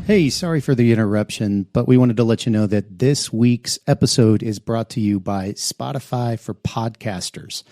Hey, sorry for the interruption, but we wanted to let you know that this week's episode is brought to you by Spotify for Podcasters.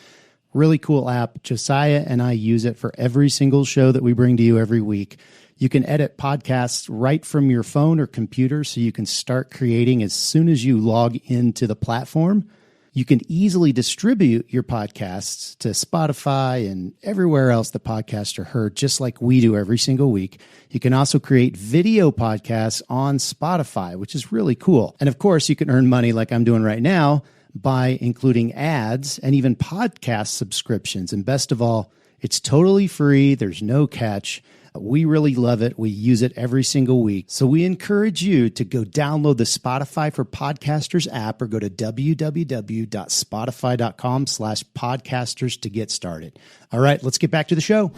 Really cool app. Josiah and I use it for every single show that we bring to you every week. You can edit podcasts right from your phone or computer, so you can start creating as soon as you log into the platform. You can easily distribute your podcasts to Spotify and everywhere else the podcasts are heard, just like we do every single week. You can also create video podcasts on Spotify, which is really cool. And of course, you can earn money like I'm doing right now by including ads and even podcast subscriptions. And best of all, it's totally free. There's no catch. We really love it. We use it every single week. So we encourage you to go download the Spotify for Podcasters app or go to www.spotify.com/podcasters to get started. All right, let's get back to the show.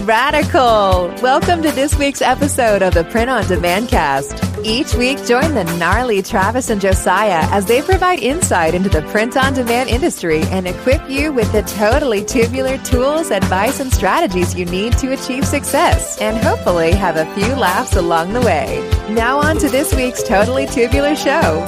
Radical! Welcome to this week's episode of the Print on Demand Cast. Each week, join the gnarly Travis and Josiah as they provide insight into the print on demand industry and equip you with the totally tubular tools, advice, and strategies you need to achieve success and hopefully have a few laughs along the way. Now on to this week's Totally Tubular show.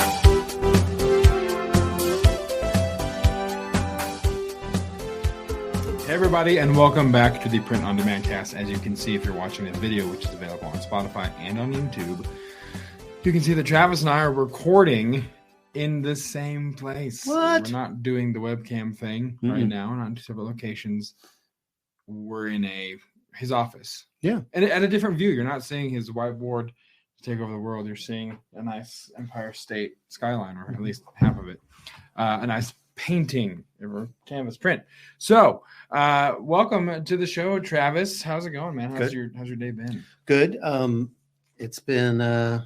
Hey everybody, and welcome back to the Print on Demand Cast. As you can see, if you're watching the video, which is available on Spotify and on YouTube, you can see that Travis and I are recording in the same place. What? We're not doing the webcam thing right now. We're not in two separate locations. We're in his office. Yeah. And at a different view. You're not seeing his whiteboard to take over the world. You're seeing a nice Empire State skyline, or at least half of it. A nice painting or canvas print. So welcome to the show, Travis. How's it going, man? How's your day been? Good. It's been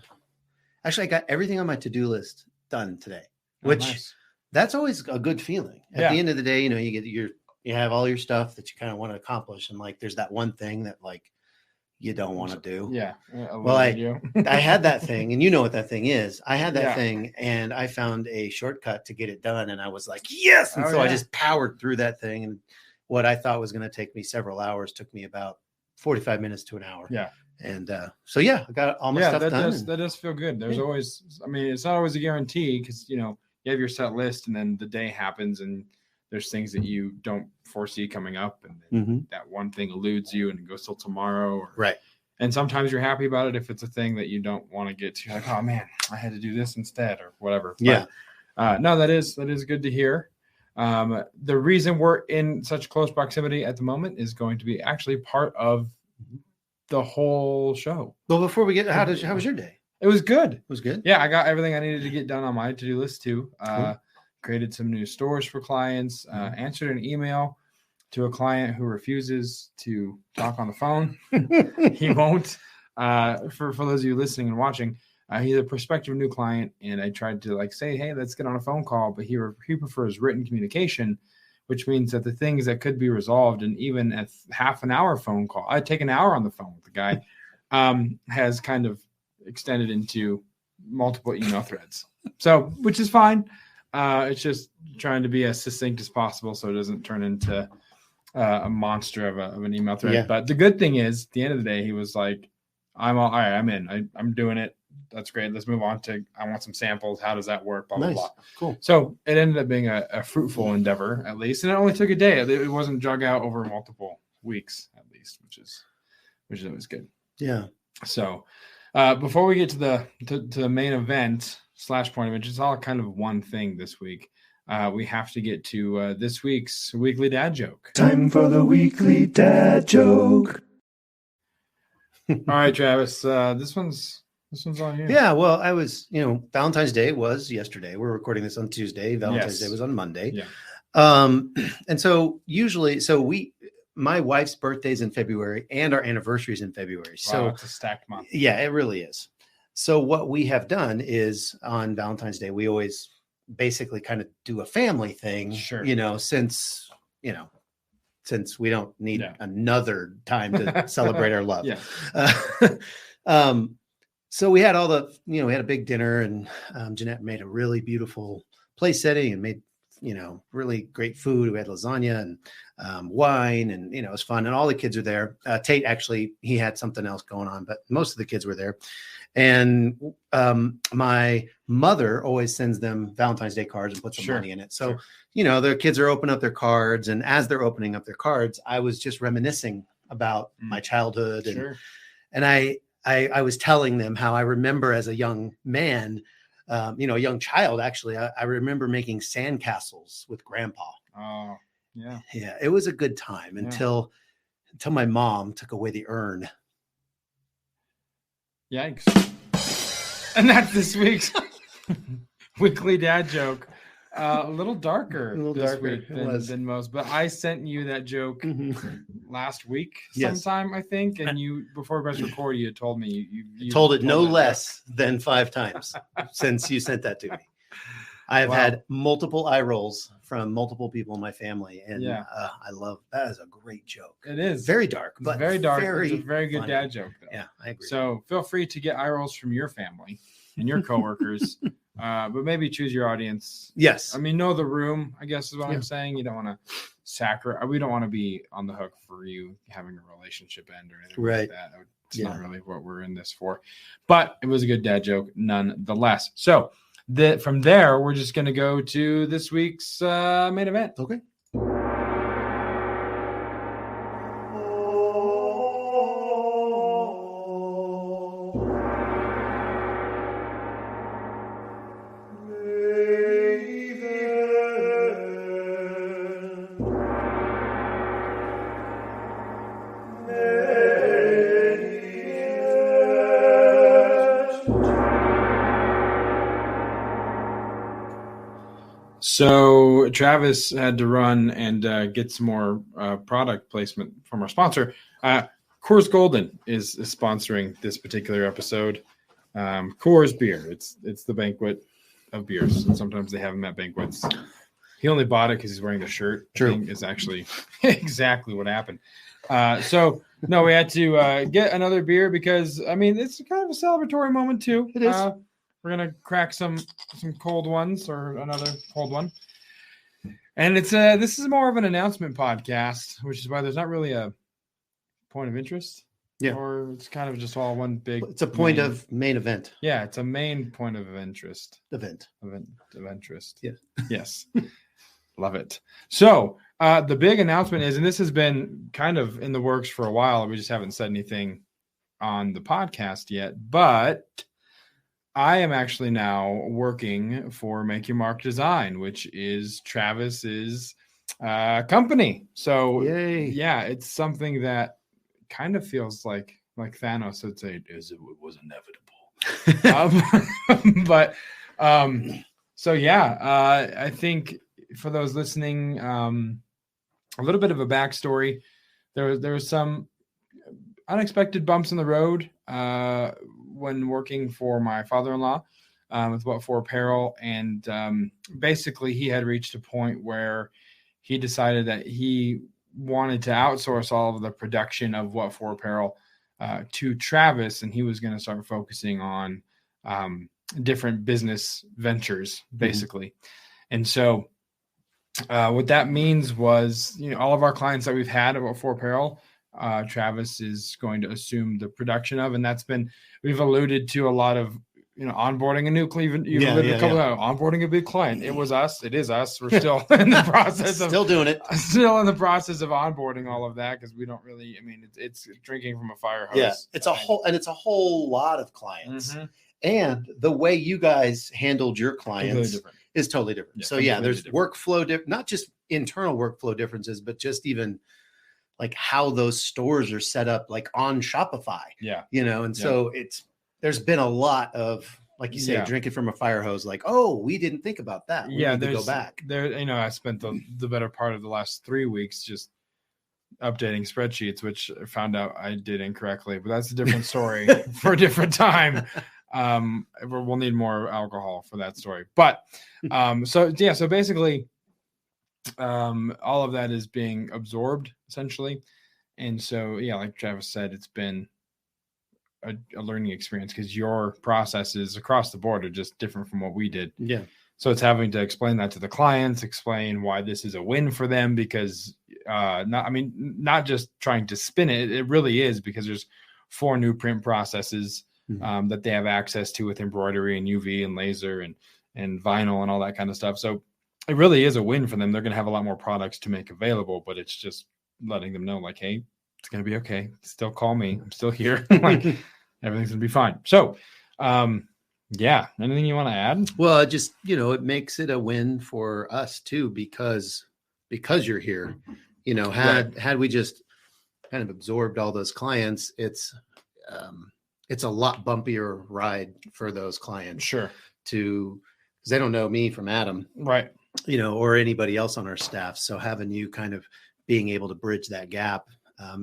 actually, I got everything on my to-do list done today, which that's always a good feeling. At the end of the day, you know, you have all your stuff that you kind of want to accomplish, and like there's that one thing that like you don't want to do. Yeah. Well, I had that thing, and you know what that thing is. I had that thing, and I found a shortcut to get it done, and I was like, yes! And I just powered through that thing, and what I thought was going to take me several hours took me about 45 minutes to an hour. Yeah. And I got all my stuff done. That does feel good. There's always, I mean, it's not always a guarantee because, you know, you have your set list and then the day happens and there's things that you don't foresee coming up, and then that one thing eludes you and it goes till tomorrow. Right. And sometimes you're happy about it if it's a thing that you don't want to get to. You're like, oh man, I had to do this instead or whatever. Yeah. But, no, that is good to hear. The reason we're in such close proximity at the moment is going to be actually part of the whole show. Well, before we get, how was your day? It was good. It was good. Yeah, I got everything I needed to get done on my to-do list too. Cool. Created some new stores for clients, answered an email to a client who refuses to talk on the phone. He won't. For those of you listening and watching, he's a prospective new client, and I tried to say, hey, let's get on a phone call, but he prefers written communication, which means that the things that could be resolved in even a half an hour phone call, I'd take an hour on the phone with the guy, has kind of extended into multiple email threads. So, which is fine. It's just trying to be as succinct as possible so it doesn't turn into a monster of an email thread. Yeah. But the good thing is, at the end of the day, he was like, all right, I'm in. I'm doing it. That's great. Let's move on to, I want some samples. How does that work? Blah, blah, blah. Cool. So it ended up being a fruitful endeavor, at least. And it only took a day. It wasn't drug out over multiple weeks, at least, which is always good. Yeah. So before we get to the main event / point of it, it's all kind of one thing this week. We have to get to this week's weekly dad joke. Time for the weekly dad joke. All right, Travis. This one's on you. Yeah, well, I was, Valentine's Day was yesterday. We're recording this on Tuesday. Valentine's Day was on Monday. Yeah. And so usually, my wife's birthday's in February and our anniversary's in February. So it's a stacked month. Yeah, it really is. So what we have done is on Valentine's Day, we always basically kind of do a family thing, sure. Since we don't need another time to celebrate our love. Yeah. So we had we had a big dinner, and Jeanette made a really beautiful place setting and made really great food. We had lasagna and wine, and it was fun. And all the kids are there. Tate actually, he had something else going on, but most of the kids were there. And my mother always sends them Valentine's Day cards and puts some money in it. So, their kids are opening up their cards, and as they're opening up their cards, I was just reminiscing about my childhood, and I was telling them how I remember as a young man. A young child, actually, I remember making sandcastles with Grandpa. Oh, yeah. Yeah, it was a good time until my mom took away the urn. Yikes. And that's this week's weekly dad joke. A little darker this week than most, but I sent you that joke last week sometime, I think, and you, before we press record, you told me you told it no less than 5 times since you sent that to me. I have had multiple eye rolls from multiple people in my family, and I love that. Is a great joke. It is very dark, but very dark. It's a very good funny dad joke, though. Yeah, I agree. So feel free to get eye rolls from your family and your coworkers. But maybe choose your audience. Yes. I mean, know the room, I guess is what I'm saying. You don't want to we don't want to be on the hook for you having a relationship end or anything like that. It's not really what we're in this for. But it was a good dad joke nonetheless. So from there, we're just going to go to this week's main event. Okay. So Travis had to run and get some more product placement from our sponsor. Coors Golden is sponsoring this particular episode. Coors beer. It's the banquet of beers. And sometimes they have them at banquets. He only bought it because he's wearing the shirt. True. I think is actually exactly what happened. So no, we had to get another beer because I mean it's kind of a celebratory moment too. It is. We're gonna crack some cold ones or another cold one, and this is more of an announcement podcast, which is why there's not really a point of interest. Yeah, or it's kind of just all one big. It's a point of main event. Yeah, it's a main point of interest. Event of interest. Yeah. Yes. Love it. So the big announcement is, and this has been kind of in the works for a while. We just haven't said anything on the podcast yet, but I am actually now working for Make Your Mark Design, which is Travis's company. So yeah, it's something that kind of feels like Thanos would say, it was inevitable. But so yeah, I think for those listening, a little bit of a backstory. There was some unexpected bumps in the road when working for my father-in-law with What For Apparel, and basically he had reached a point where he decided that he wanted to outsource all of the production of What For Apparel to Travis, and he was going to start focusing on different business ventures, basically. And so what that means was, all of our clients that we've had at What For Apparel, Travis is going to assume the production of, and we've alluded to a lot of, onboarding a new Cleveland, onboarding a big client. It was us. It is us. We're still in the process of still doing it. Still in the process of onboarding all of that because we don't really. I mean, it's drinking from a fire hose. Yeah, it's a whole lot of clients, and the way you guys handled your clients is totally different. Yeah, so there's workflow, not just internal workflow differences, but just even like how those stores are set up, like on Shopify. Yeah, so there's been a lot of, like you say, drinking from a fire hose. Like, oh, we didn't think about that. We need to go back. I spent the better part of the last 3 weeks just updating spreadsheets, which I found out I did incorrectly. But that's a different story for a different time. We'll need more alcohol for that story. But so basically, all of that is being absorbed essentially, and so like Travis said, it's been a learning experience because your processes across the board are just different from what we did. Yeah. So it's having to explain that to the clients, explain why this is a win for them, because not just trying to spin it. It really is, because there's 4 new print processes that they have access to with embroidery and UV and laser and vinyl and all that kind of stuff. So it really is a win for them. They're going to have a lot more products to make available, but it's just letting them know, like, hey, it's going to be okay. Still call me. I'm still here. Like, everything's going to be fine. So, yeah. Anything you want to add? Well, it just, it makes it a win for us too, because you're here. Had we just kind of absorbed all those clients, it's a lot bumpier ride for those clients. Sure. Because they don't know me from Adam. Right. Or anybody else on our staff. So having you kind of being able to bridge that gap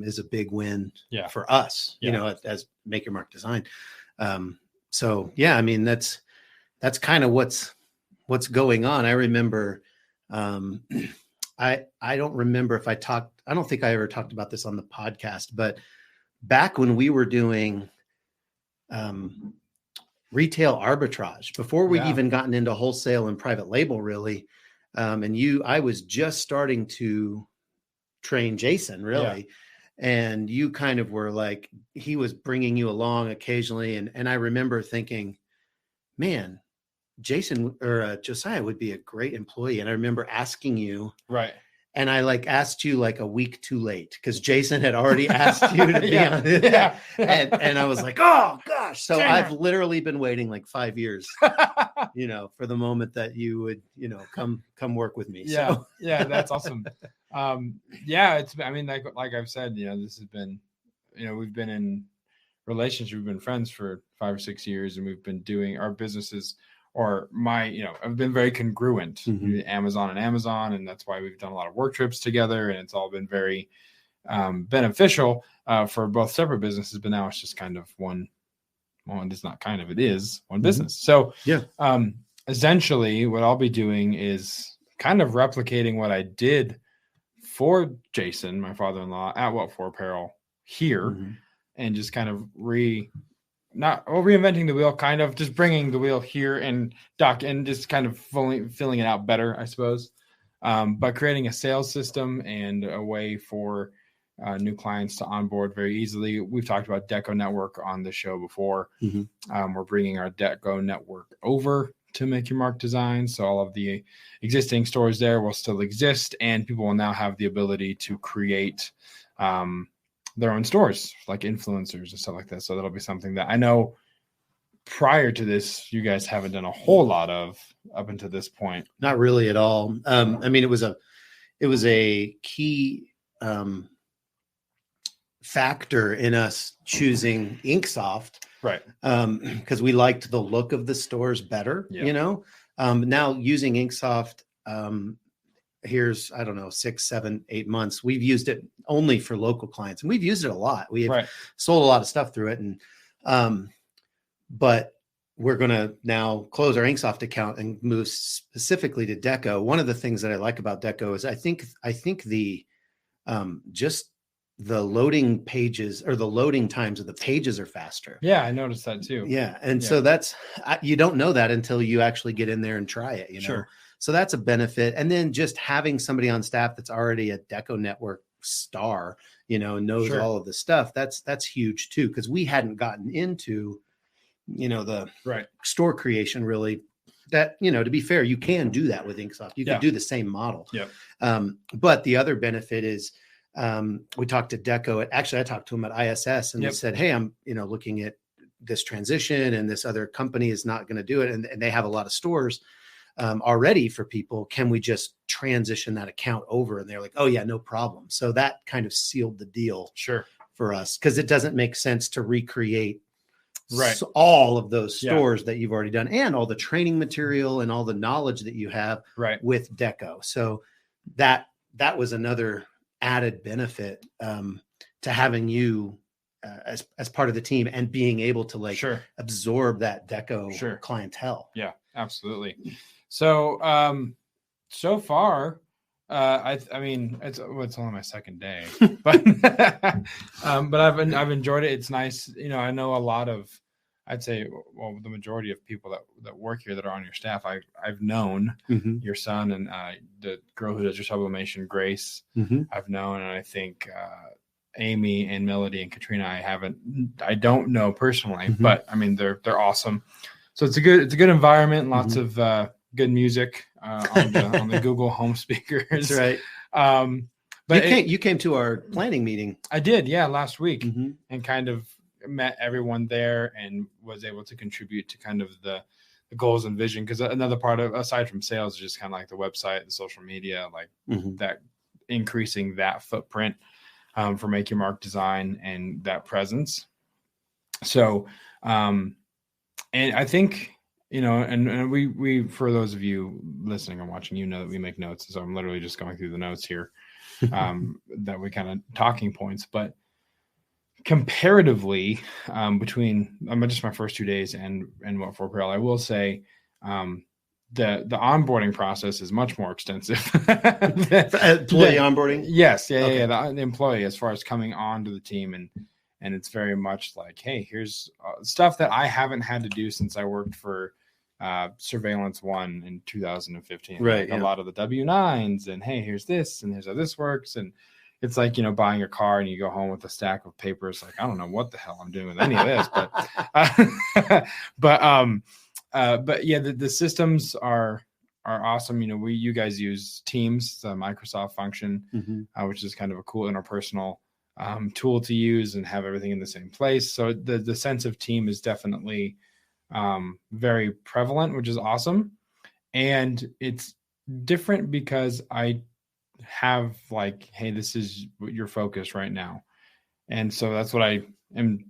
is a big win for us, as Make Your Mark Design. So yeah, I mean, that's kind of what's going on. I remember, I don't remember if I don't think I ever talked about this on the podcast, but back when we were doing retail arbitrage, before we'd even gotten into wholesale and private label, really, I was just starting to train Jason, really. Yeah. And you kind of were like, he was bringing you along occasionally. And I remember thinking, man, Jason or Josiah would be a great employee. And I remember asking you, right. And I asked you a week too late, because Jason had already asked you to be on it. Yeah. And I was like, oh gosh. So I've literally been waiting 5 years, for the moment that you would, come work with me. Yeah. So. Yeah. That's awesome. It's, like I've said, this has been, we've been in relationships, we've been friends for 5 or 6 years, and we've been doing our businesses, or I've been very congruent, Amazon, and that's why we've done a lot of work trips together, and it's all been very beneficial for both separate businesses. But now it's just kind of it is one business. So essentially what I'll be doing is kind of replicating what I did for Jason, my father-in-law, at What For Apparel here, and just kind of reinventing the wheel, kind of just bringing the wheel here and just kind of filling it out better, I suppose. But creating a sales system and a way for new clients to onboard very easily. We've talked about Deco Network on the show before. We're bringing our Deco Network over to Make Your Mark Design. So all of the existing stores there will still exist, and people will now have the ability to create their own stores, like influencers and stuff like that. So that'll be something that I know prior to this, you guys haven't done a whole lot of up until this point. Not really at all. It was a key factor in us choosing Inksoft, right? Because we liked the look of the stores better. Now using Inksoft, here's, I don't know, 6, 7, 8 months. We've used it only for local clients, and we've used it a lot. We have sold a lot of stuff through it. And, but we're going to now close our Inksoft account and move specifically to Deco. One of the things that I like about Deco is I think the, just the loading pages, or the loading times of the pages, are faster. Yeah. I noticed that too. Yeah. And so you don't know that until you actually get in there and try it, Sure. So that's a benefit. And then just having somebody on staff that's already a Deco Network star, and knows all of the stuff, that's huge too. Because we hadn't gotten into, the store creation really. That, to be fair, you can do that with Inksoft. You can do the same model. Yeah. But the other benefit is, we talked to Deco. Actually, I talked to them at ISS, and they said, hey, I'm, looking at this transition, and this other company is not going to do it. And they have a lot of stores already for people. Can we just transition that account over? And they're like, oh yeah, no problem. So that kind of sealed the deal for us, because it doesn't make sense to recreate all of those stores that you've already done, and all the training material and all the knowledge that you have with Deco. So that was another added benefit to having you as part of the team, and being able to absorb that Deco clientele. Yeah, absolutely. So, so far, it's only my second day, but I've enjoyed it. It's nice. I know I'd say, well, the majority of people that work here that are on your staff, I've known your son and the girl who does your sublimation, Grace. I've known, and I think Amy and Melody and Katrina, I don't know personally, but I mean they're awesome. So it's a good environment, lots of good music on the Google Home speakers. That's right. But you came to our planning meeting. I did, yeah, last week, and kind of met everyone there and was able to contribute to kind of the goals and vision. Because another part of, aside from sales, is just kind of like the website and social media, like that, increasing that footprint for Make Your Mark Design and that presence. So, and I think, and we, for those of you listening and watching, that we make notes. So I'm literally just going through the notes here. That we kind of talking points, but comparatively between just my first 2 days and what for Pearl, I will say the onboarding process is much more extensive. Employee onboarding? Yes. Yeah. Okay. Yeah. The employee, as far as coming on to the team, and it's very much like, hey, here's stuff that I haven't had to do since I worked for Surveillance One in 2015. Right. Like a lot of the W-9s, and hey, here's this, and here's how this works. And it's like, buying a car and you go home with a stack of papers. Like, I don't know what the hell I'm doing with any of this, but yeah, the systems are awesome. You guys use Teams, the Microsoft function, which is kind of a cool interpersonal tool to use and have everything in the same place. So the sense of team is definitely very prevalent, which is awesome. And it's different because I have like, hey, this is your focus right now. And so that's what I am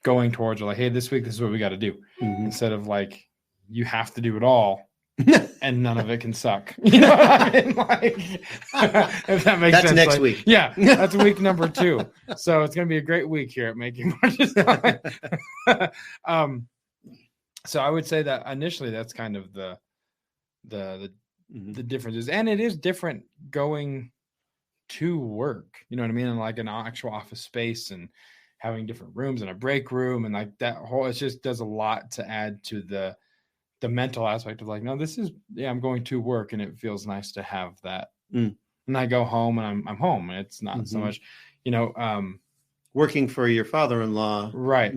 going towards. Like, hey, this week, this is what we got to do. Instead of like, you have to do it all and none of it can suck. You know what I mean? Like, if that makes sense. That's next like, week. Yeah, that's week number 2. So it's going to be a great week here at Making Mark. So I would say that initially that's kind of the differences, and it is different going to work. You know what I mean? And like an actual office space and having different rooms and a break room and like that whole, it just does a lot to add to the mental aspect of like, no, this is, I'm going to work, and it feels nice to have that. And I go home and I'm home, and it's not so much, working for your father-in-law, right,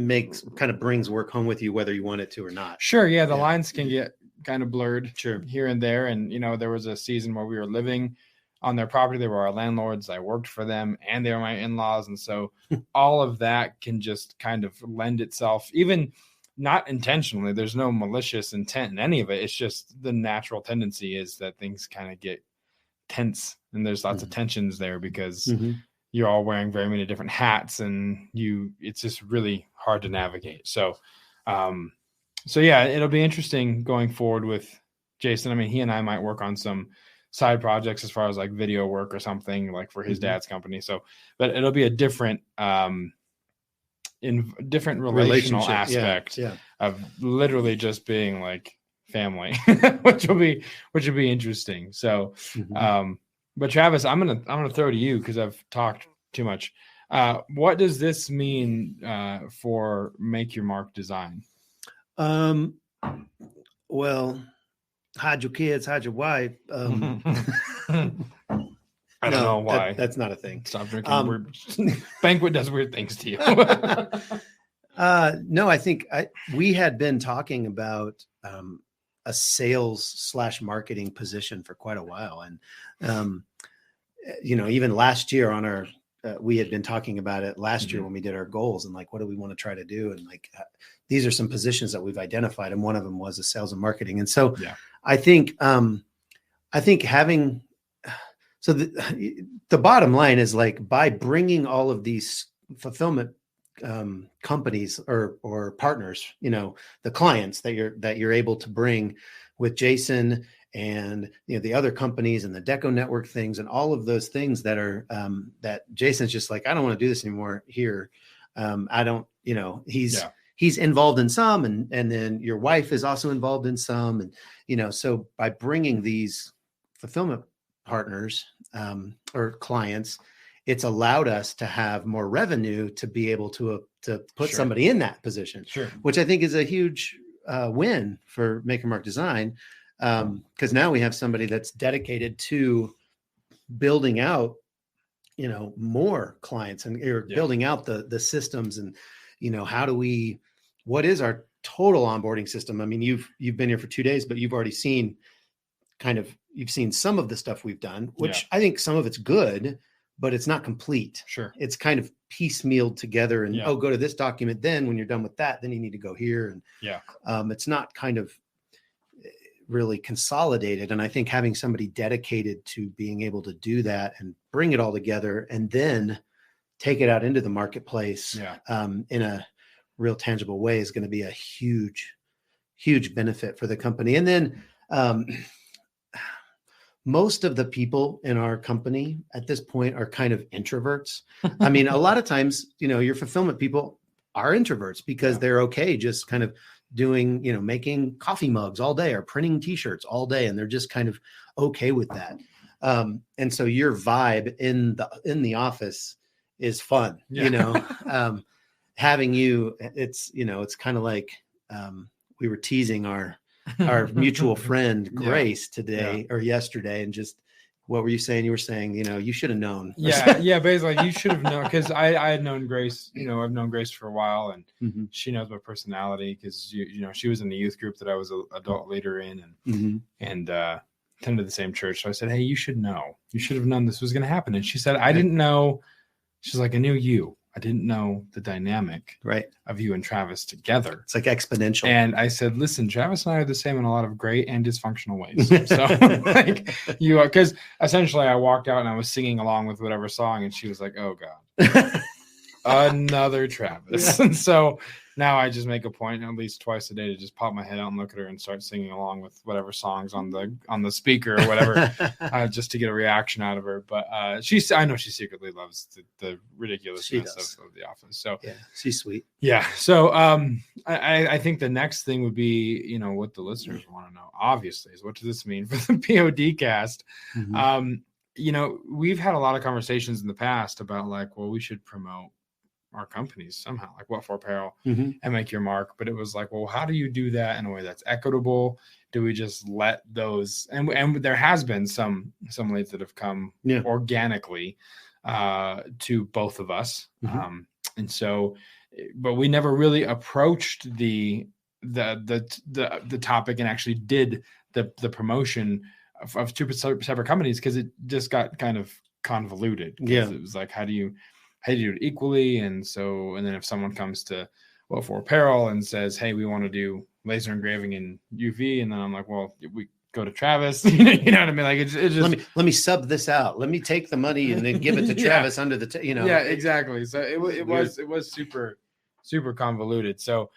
brings work home with you, whether you want it to or not. Sure. Yeah. The lines can get kind of blurred here and there. And, there was a season where we were living on their property. They were our landlords. I worked for them, and they were my in-laws. And so all of that can just kind of lend itself, even not intentionally. There's no malicious intent in any of it. It's just the natural tendency is that things kind of get tense, and there's lots of tensions there because you're all wearing very many different hats, and it's just really hard to navigate. So, yeah, it'll be interesting going forward with Jason. I mean, he and I might work on some side projects as far as like video work or something like for his dad's company. So, but it'll be a different, different relational aspect of literally just being like family, which will be interesting. So, but Travis, I'm gonna throw to you because I've talked too much. What does this mean for Make Your Mark Design? Well, hide your kids, hide your wife. I don't know why. That's not a thing. Stop drinking. Banquet does weird things to you. No, I think we had been talking about a sales / marketing position for quite a while. And, even last year on our, we had been talking about it last year when we did our goals and like, what do we want to try to do? And like, these are some positions that we've identified. And one of them was a sales and marketing. And so I think having, so the bottom line is like, by bringing all of these fulfillment companies or partners, the clients that you're able to bring with Jason and the other companies and the Deco Network things and all of those things that are that Jason's just like, I don't want to do this anymore here. I don't, he's involved in some, and then your wife is also involved in some, and so by bringing these fulfillment partners or clients, it's allowed us to have more revenue to be able to put Sure. somebody in that position, Sure. which I think is a huge win for Make Your Mark Design. Because now we have somebody that's dedicated to building out, more clients and building out the systems and, what is our total onboarding system? I mean, you've been here for 2 days, but you've already seen you've seen some of the stuff we've done, which I think some of it's good, but it's not complete. Sure. It's kind of piecemealed together and, Yeah. go to this document. Then when you're done with that, then you need to go here. And it's not kind of really consolidated. And I think having somebody dedicated to being able to do that and bring it all together and then take it out into the marketplace in a real tangible way is going to be a huge, huge benefit for the company. And then most of the people in our company at this point are kind of introverts. I mean, a lot of times, your fulfillment people are introverts because they're okay just kind of doing, making coffee mugs all day or printing t-shirts all day. And they're just kind of okay with that. And so your vibe in the office is fun, having you, it's kind of like we were teasing our mutual friend Grace today or yesterday, and just what were you saying? You were saying, you should have known. Basically, you should have known, because I had known Grace. I've known Grace for a while, and she knows my personality because she was in the youth group that I was an adult leader in, and attended the same church. So I said, hey, you should know. You should have known this was going to happen. And she said, I didn't know. She's like, I knew you. I didn't know the dynamic of you and Travis together. It's like exponential. And I said, listen, Travis and I are the same in a lot of great and dysfunctional ways. So because essentially I walked out and I was singing along with whatever song, and she was like, oh God, another Travis. And so now I just make a point at least twice a day to just pop my head out and look at her and start singing along with whatever songs on the speaker or whatever, just to get a reaction out of her. But I know she secretly loves the ridiculousness of The Office. So yeah, she's sweet. Yeah. So I think the next thing would be, what the listeners want to know, obviously, is what does this mean for the POD cast? We've had a lot of conversations in the past about we should promote our companies somehow, like What For Apparel and Make Your Mark. But it was like, well, how do you do that in a way that's equitable? Do we just let those, and there has been some leads that have come organically to both of us. And so, but we never really approached the topic and actually did the promotion of two separate companies, because it just got kind of convoluted. It was like, how do you do it equally? And then if someone comes to What For Apparel and says, hey, we want to do laser engraving in UV, and then I'm like, well, we go to Travis. You know what I mean? Like, it's just let me sub this out. Let me take the money and then give it to Travis under the Yeah, exactly. So it was super, super convoluted. So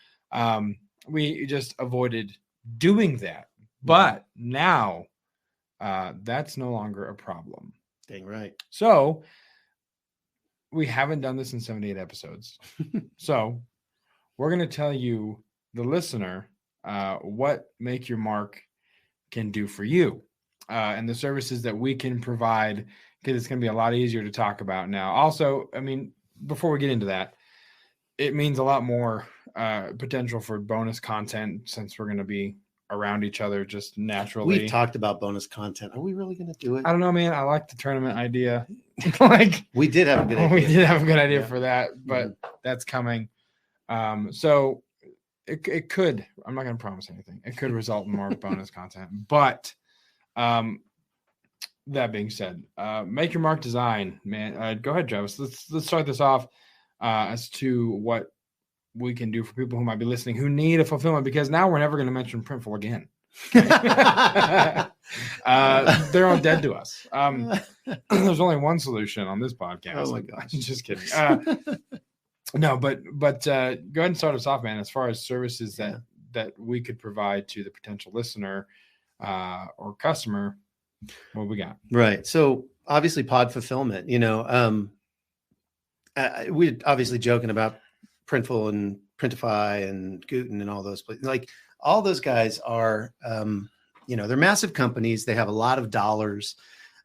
we just avoided doing that. But now that's no longer a problem. Dang right. So we haven't done this in 78 episodes. So we're going to tell you, the listener, what Make Your Mark can do for you, and the services that we can provide, because it's going to be a lot easier to talk about now. Also, I mean, before we get into that, it means a lot more potential for bonus content, since we're going to be around each other just naturally. We've talked about bonus content. Are we really going to do it? I don't know, man. I like the tournament idea. We did have a good idea. We did have a good idea for that, but that's coming. So it could, I'm not going to promise anything. It could result in more bonus content, but that being said, Make Your Mark Design, man. Go ahead, Travis. Let's start this off as to what we can do for people who might be listening who need a fulfillment, because now we're never going to mention Printful again. They're all dead to us. There's only one solution on this podcast. Oh my gosh. Just kidding. No, but go ahead and start us off, man, as far as services that we could provide to the potential listener or customer. What we got? Right. So obviously pod fulfillment, we're obviously joking about Printful and Printify and Guten and all those places. Like, all those guys are, they're massive companies. They have a lot of dollars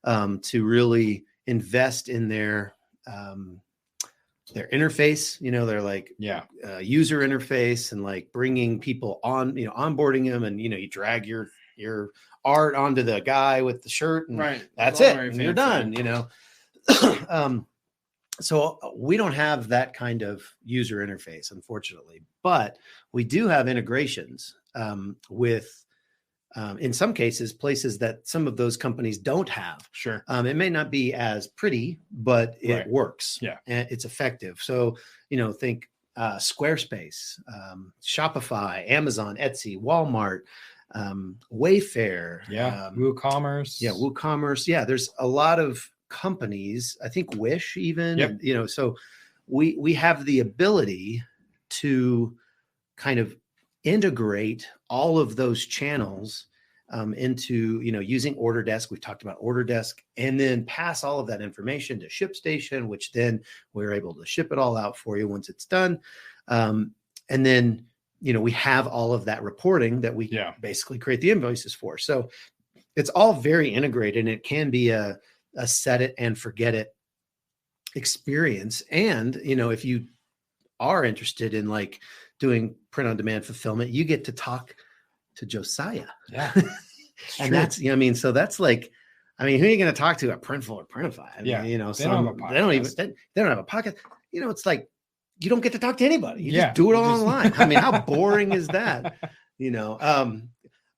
to really invest in their their interface, their like user interface, and like bringing people on, onboarding them, and you drag your art onto the guy with the shirt, and that's it, and you're done. So we don't have that kind of user interface, unfortunately, but we do have integrations with, in some cases, places that some of those companies don't have. Sure. It may not be as pretty, but it works. Yeah. And it's effective. So, think Squarespace, Shopify, Amazon, Etsy, Walmart, Wayfair. WooCommerce. WooCommerce. Yeah. There's a lot of companies, I think Wish even, so we have the ability to kind of integrate all of those channels into, using Order Desk. We've talked about Order Desk, and then pass all of that information to ShipStation, which then we're able to ship it all out for you once it's done. And then, we have all of that reporting that we basically create the invoices for. So it's all very integrated, and it can be a set it and forget it experience. And, if you are interested in like doing print on demand fulfillment, you get to talk to Josiah. Yeah. And that's, so that's like, who are you going to talk to at Printful or Printify? They don't have a podcast. It's like, you don't get to talk to anybody. You just do it all online. How boring is that?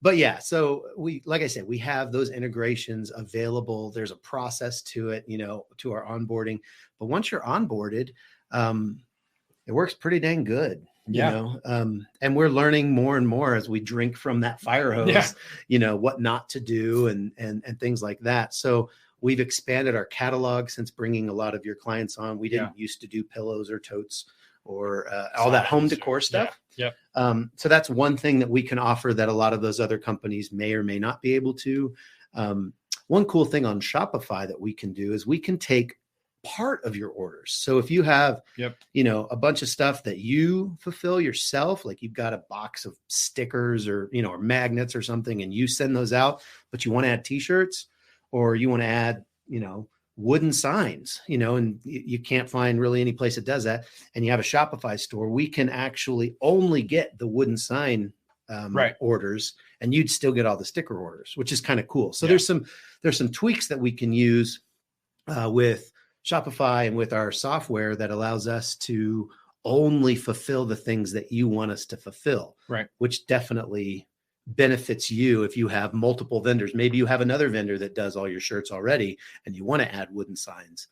But yeah, so like I said, we have those integrations available. There's a process to it, to our onboarding. But once you're onboarded, it works pretty dang good. And we're learning more and more as we drink from that fire hose, what not to do and things like that. So we've expanded our catalog since bringing a lot of your clients on. We didn't used to do pillows or totes or all that home decor stuff. So that's one thing that we can offer that a lot of those other companies may or may not be able to. One cool thing on Shopify that we can do is we can take part of your orders. So if you have, a bunch of stuff that you fulfill yourself, like you've got a box of stickers or, or magnets or something, and you send those out, but you want to add t-shirts, or you want to add, wooden signs, and you can't find really any place that does that, and you have a Shopify store, we can actually only get the wooden sign orders, and you'd still get all the sticker orders, which is kind of cool. So there's some tweaks that we can use with Shopify and with our software that allows us to only fulfill the things that you want us to fulfill, which definitely benefits you if you have multiple vendors. Maybe you have another vendor that does all your shirts already and you want to add wooden signs.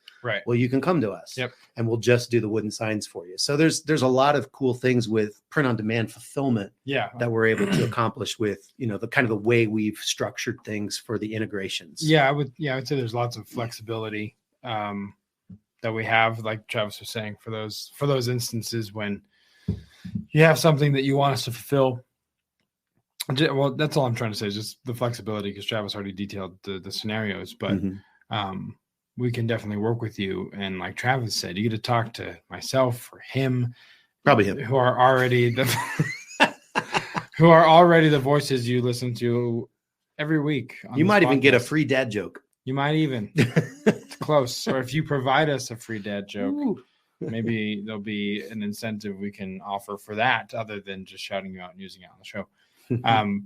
Well, you can come to us and we'll just do the wooden signs for you. So there's a lot of cool things with print on demand fulfillment that we're able to accomplish with, the kind of the way we've structured things for the integrations. I would say there's lots of flexibility that we have, like Travis was saying, for those instances when you have something that you want us to fulfill. Well, that's all I'm trying to say is just the flexibility, because Travis already detailed the scenarios, but we can definitely work with you. And like Travis said, you get to talk to myself or him, probably him, who are already the voices you listen to every week. You might even get a free dad joke. You might even. It's close. Or if you provide us a free dad joke, maybe there'll be an incentive we can offer for that, other than just shouting you out and using it on the show.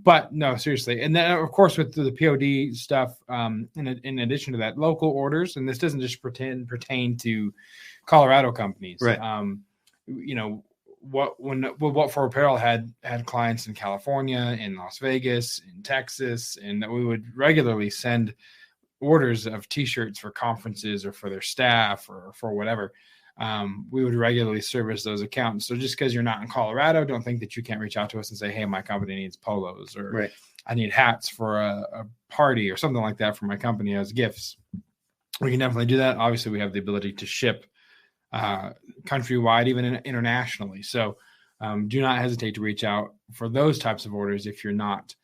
But no, seriously. And then of course with the POD stuff, in addition to that, local orders, and this doesn't just pertain to Colorado companies. What for Apparel had clients in California, in Las Vegas, in Texas, and that we would regularly send orders of t-shirts for conferences or for their staff or for whatever. We would regularly service those accounts. So just because you're not in Colorado, don't think that you can't reach out to us and say, hey, my company needs polos, or I need hats for a party or something like that for my company as gifts. We can definitely do that. Obviously, we have the ability to ship countrywide, even internationally. So do not hesitate to reach out for those types of orders if you're not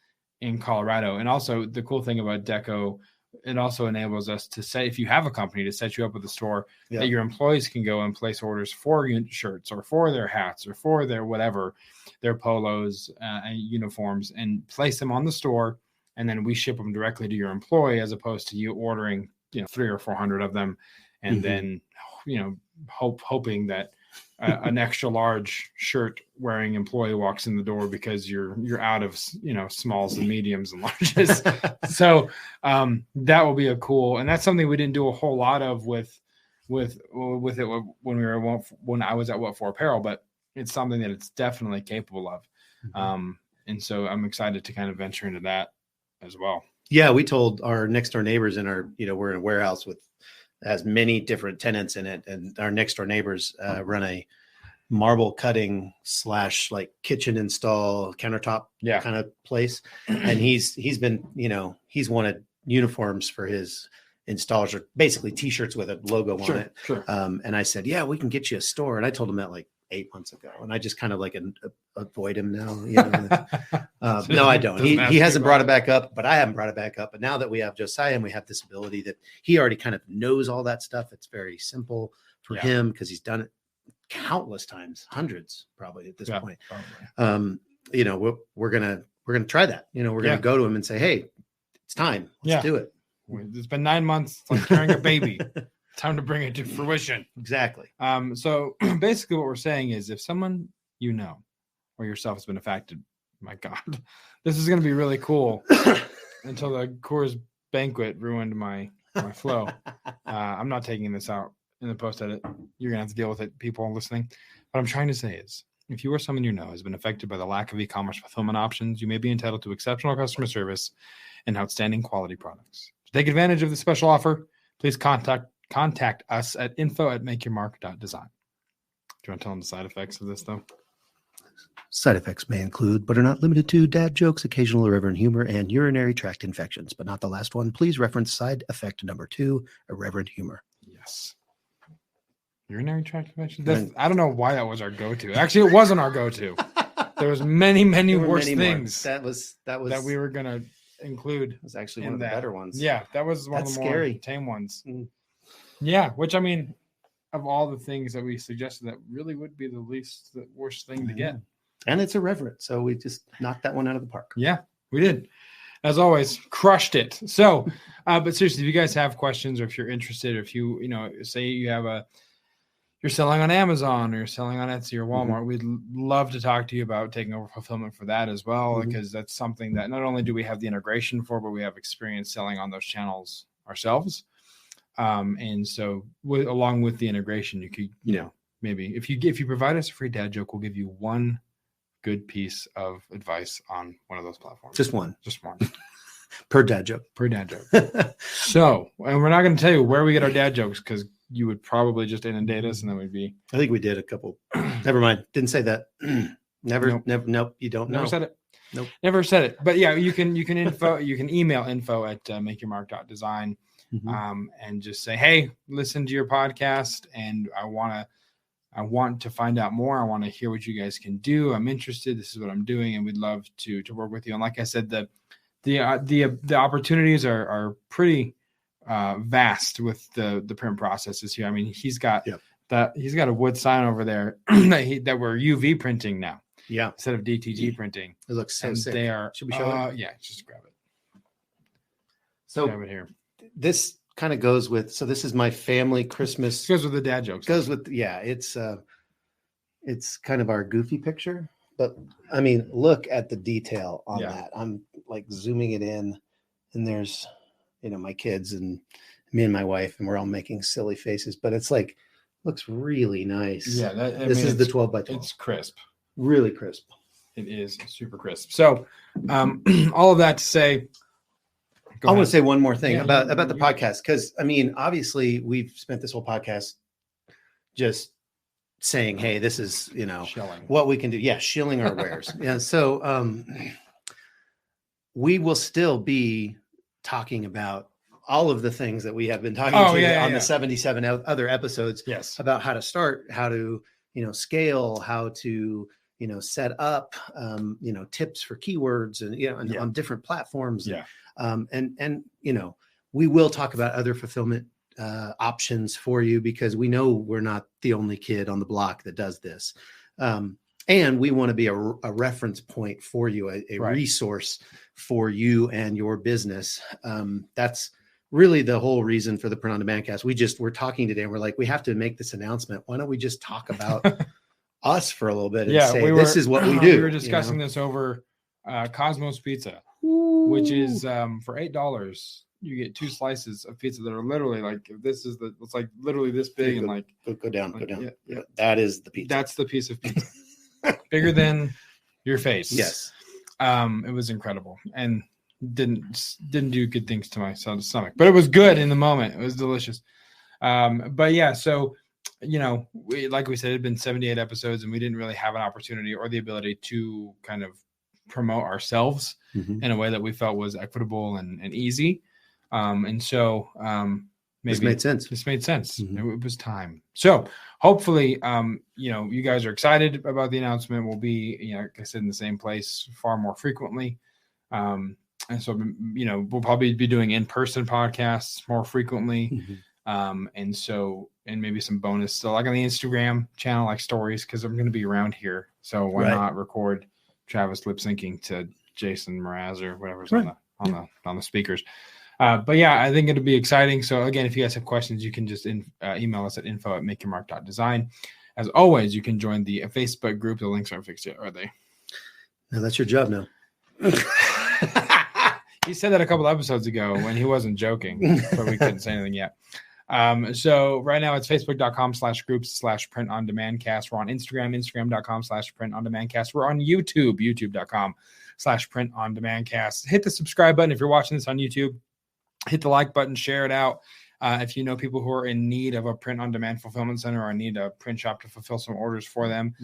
in Colorado. And also the cool thing about Deco, it also enables us to say, if you have a company, to set you up with a store that your employees can go and place orders for shirts or for their hats or for their whatever, their polos and uniforms, and place them on the store. And then we ship them directly to your employee, as opposed to you ordering, 300 or 400 of them and then hoping that an extra large shirt wearing employee walks in the door because you're out of smalls and mediums and larges. So that will be a cool, and that's something we didn't do a whole lot of with it when I was at What For Apparel, but it's something that it's definitely capable of. And so I'm excited to kind of venture into that as well. Yeah, we told our next door neighbors in our, we're in a warehouse with has many different tenants in it, and our next door neighbors run a marble cutting / like kitchen install countertop kind of place. And he's been, he's wanted uniforms for his installers, or basically t-shirts with a logo on it. Sure. And I said, yeah, we can get you a store. And I told him that like 8 months ago, and I just kind of like avoid him now. No, I don't. He hasn't brought it back up, but I haven't brought it back up. But now that we have Josiah and we have this ability that he already kind of knows all that stuff, it's very simple for him because he's done it countless times, hundreds probably at this point. Probably. We're gonna try that. We're gonna go to him and say, hey, it's time. Let's do it. It's been 9 months. It's like carrying a baby. Time to bring it to fruition. Exactly. So basically what we're saying is if someone or yourself has been affected, my God, this is going to be really cool until the Coors banquet ruined my flow. I'm not taking this out in the post edit. You're going to have to deal with it, people listening. What I'm trying to say is if you or someone has been affected by the lack of e-commerce fulfillment options, you may be entitled to exceptional customer service and outstanding quality products. To take advantage of the special offer, please contact us at info@makeyourmark.design. Do you want to tell them the side effects of this, though? Side effects may include, but are not limited to, dad jokes, occasional irreverent humor, and urinary tract infections, but not the last one. Please reference side effect number 2, irreverent humor. Yes. Urinary tract infections? I don't know why that was our go-to. Actually, it wasn't our go-to. There was many worse things that we were going to include. It was actually one of the better ones. Yeah, that was one of the more tame ones. Yeah, which I mean, of all the things that we suggested, that really would be the worst thing to get. And it's irreverent, so we just knocked that one out of the park. Yeah, we did. As always, crushed it. So, but seriously, if you guys have questions, or if you're interested, or if you say you're selling on Amazon or you're selling on Etsy or Walmart, we'd love to talk to you about taking over fulfillment for that as well, because that's something that not only do we have the integration for, but we have experience selling on those channels ourselves. And so along with the integration, you could, maybe if you provide us a free dad joke, we'll give you one good piece of advice on one of those platforms. Just one per dad joke. So, and we're not going to tell you where we get our dad jokes, because you would probably just inundate us, and then we'd be. I think we did a couple. Never mind. Didn't say that. Never. Nope. You don't know. Never said it. Nope. Never said it. But yeah, you can email info@makeyourmark.design. And just say, hey, listen to your podcast, and I want to find out more. I want to hear what you guys can do. I'm interested. This is what I'm doing, and we'd love to work with you. And like I said, the opportunities are pretty vast with the print processes here. I mean, he's got a wood sign over there that we're UV printing now. Yeah, instead of DTG printing. It looks so sick. They are. Should we show it? Yeah, just grab it. So grab it here. This kind of goes with, so this is my family Christmas. This goes with the dad jokes. It's kind of our goofy picture, but I mean, look at the detail on that. I'm like zooming it in, and there's, my kids and me and my wife, and we're all making silly faces, but it's like, looks really nice. Yeah. This is the 12 by 12. It's crisp. Really crisp. It is super crisp. So all of that to say, I want to say one more thing about the podcast, because I mean, obviously we've spent this whole podcast just saying, hey, this is, shilling. What we can do. Yeah. Shilling our wares. Yeah. So we will still be talking about all of the things that we have been talking on the 77 other episodes. Yes. About how to start, how to, scale, how to, set up, tips for keywords and, on different platforms. Yeah. And we will talk about other fulfillment options for you, because we know we're not the only kid on the block that does this. And we want to be a reference point for you, a resource for you and your business. That's really the whole reason for the Print on Demand cast. We're talking today and we're like, we have to make this announcement. Why don't we just talk about us for a little bit and say, this is what we do. We were discussing this over Cosmos Pizza, which is for $8. You get 2 slices of pizza that are literally like, it's like literally this big and like go down. Yeah. That is the pizza. That's the piece of pizza. Bigger than your face. Yes. It was incredible and didn't do good things to my stomach, but it was good in the moment. It was delicious. But yeah, so, like we said, it had been 78 episodes and we didn't really have an opportunity or the ability to kind of promote ourselves in a way that we felt was equitable and easy. And so maybe this made sense. This made sense. It was time. So hopefully, you guys are excited about the announcement. We'll be, like I said, in the same place far more frequently. And so, we'll probably be doing in-person podcasts more frequently. And maybe some bonus. So like on the Instagram channel, like stories, because I'm going to be around here. So why not record Travis lip syncing to Jason Mraz or whatever's on the speakers. But yeah, I think it'll be exciting. So again, if you guys have questions, you can just email us at info@makeyourmark.design. As always, you can join the Facebook group. The links aren't fixed yet, are they? No, that's your job now. He said that a couple episodes ago when he wasn't joking, but we couldn't say anything yet. So right now it's facebook.com/groups/printondemandcast. We're on Instagram, instagram.com/printondemandcast. We're on YouTube, youtube.com/printondemandcast. Hit the subscribe button if you're watching this on YouTube. Hit the like button, share it out. If you know people who are in need of a print-on-demand fulfillment center or need a print shop to fulfill some orders for them,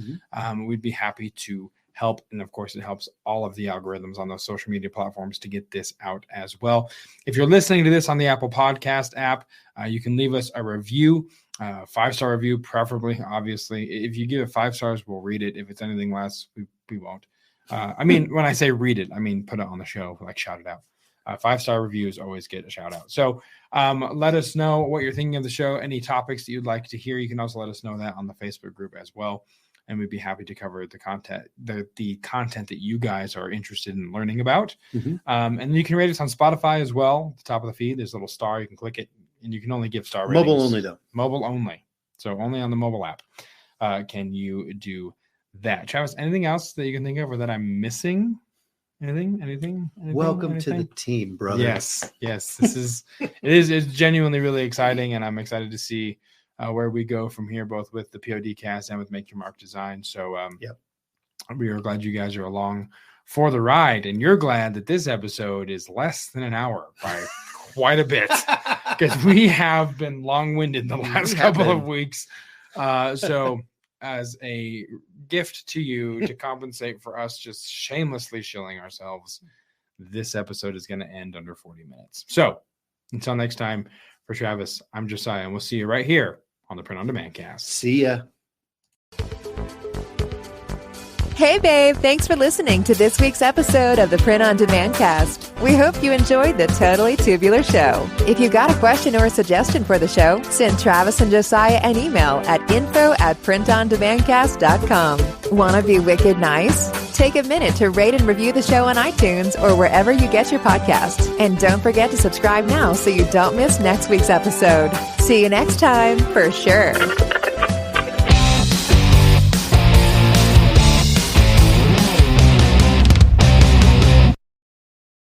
we'd be happy to help. And of course, it helps all of the algorithms on those social media platforms to get this out as well. If you're listening to this on the Apple Podcast app, you can leave us a review, 5-star review, preferably, obviously. If you give it 5 stars, we'll read it. If it's anything less, we won't. When I say read it, I mean put it on the show, like shout it out. 5-star reviews always get a shout out. So let us know what you're thinking of the show, any topics that you'd like to hear. You can also let us know that on the Facebook group as well. And we'd be happy to cover the content that you guys are interested in learning about. And you can rate us on Spotify as well. At the top of the feed, there's a little star. You can click it, and you can only give star ratings. Mobile only, though. Mobile only. So only on the mobile app can you do that. Travis, anything else that you can think of or that I'm missing? Anything? Welcome to the team, brother. Yes. It's genuinely really exciting, and I'm excited to see where we go from here, both with the POD cast and with Make Your Mark Design. So we are glad you guys are along for the ride, and you're glad that this episode is less than an hour by quite a bit, because we have been long-winded the last couple of weeks. So as a gift to you to compensate for us just shamelessly shilling ourselves, this episode is going to end under 40 minutes. So until next time, for Travis, I'm Josiah, and we'll see you right here on the Print on Demand cast. See ya. Hey, babe. Thanks for listening to this week's episode of the Print on Demand cast. We hope you enjoyed the Totally Tubular Show. If you got a question or a suggestion for the show, send Travis and Josiah an email at info@printondemandcast.com. Want to be wicked nice? Take a minute to rate and review the show on iTunes or wherever you get your podcasts. And don't forget to subscribe now so you don't miss next week's episode. See you next time, for sure.